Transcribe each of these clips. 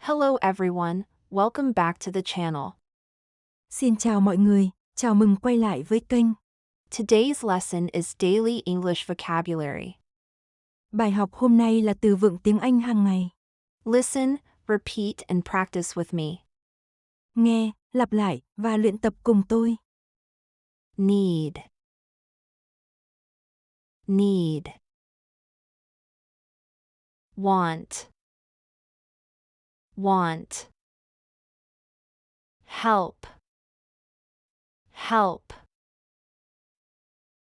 Hello everyone, welcome back to the channel. Xin chào mọi người, chào mừng quay lại với kênh. Today's lesson is daily English vocabulary. Bài học hôm nay là từ vựng tiếng Anh hàng ngày. Listen, repeat and practice with me. Nghe, lặp lại và luyện tập cùng tôi. Need. Need. Want. Want. Help. Help.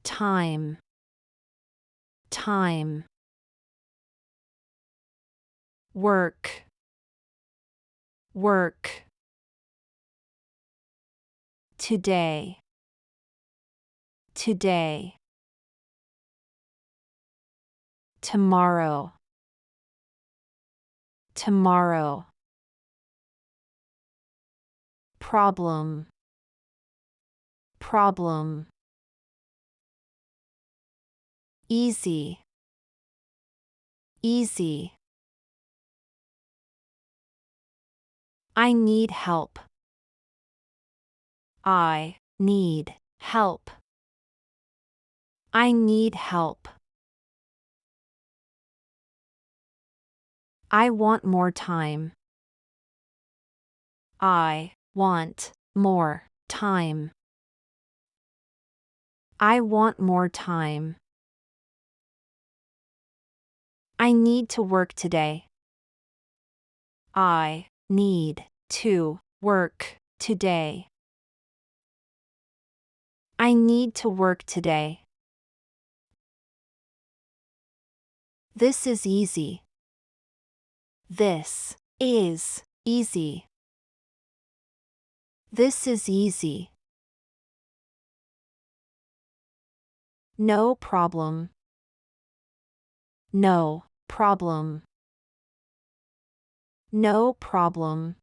Time. Time. Work. Work. Today. Today. Tomorrow. Tomorrow. Problem. Problem. Easy. Easy. I need help. I need help. I need help. I want more time. I want more time. I want more time. I need to work today. I need to work today. I need to work today. This is easy. This is easy. This is easy. No problem. No problem. No problem.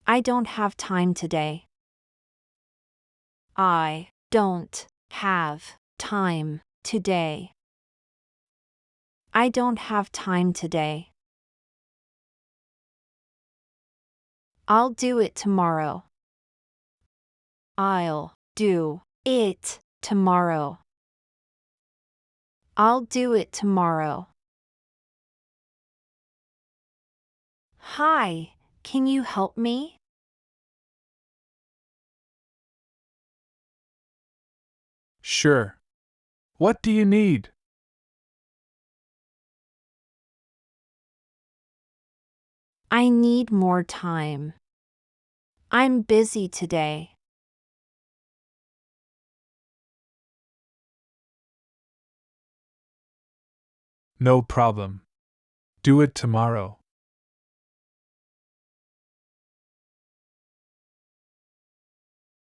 I don't have time today. I don't have time today. I don't have time today. I'll do it tomorrow. I'll do it tomorrow. I'll do it tomorrow. Hi, can you help me? Sure. What do you need? I need more time. I'm busy today. No problem. Do it tomorrow.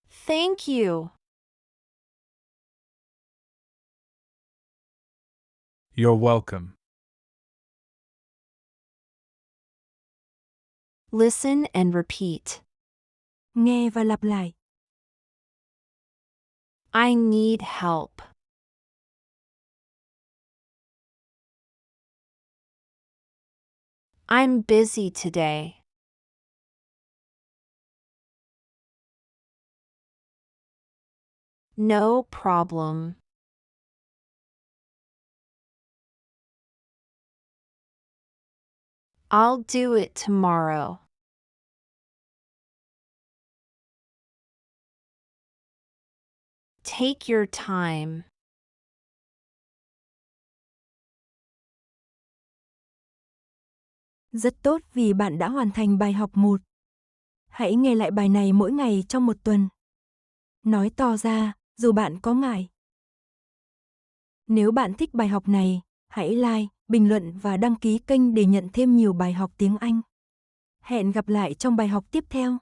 Thank you. You're welcome. Listen and repeat. Nghe và lặp lại. I need help. I'm busy today. No problem. I'll do it tomorrow. Take your time. Rất tốt vì bạn đã hoàn thành bài học 1. Hãy nghe lại bài này mỗi ngày trong một tuần. Nói to ra, dù bạn có ngại. Nếu bạn thích bài học này, hãy like, bình luận và đăng ký kênh để nhận thêm nhiều bài học tiếng Anh. Hẹn gặp lại trong bài học tiếp theo.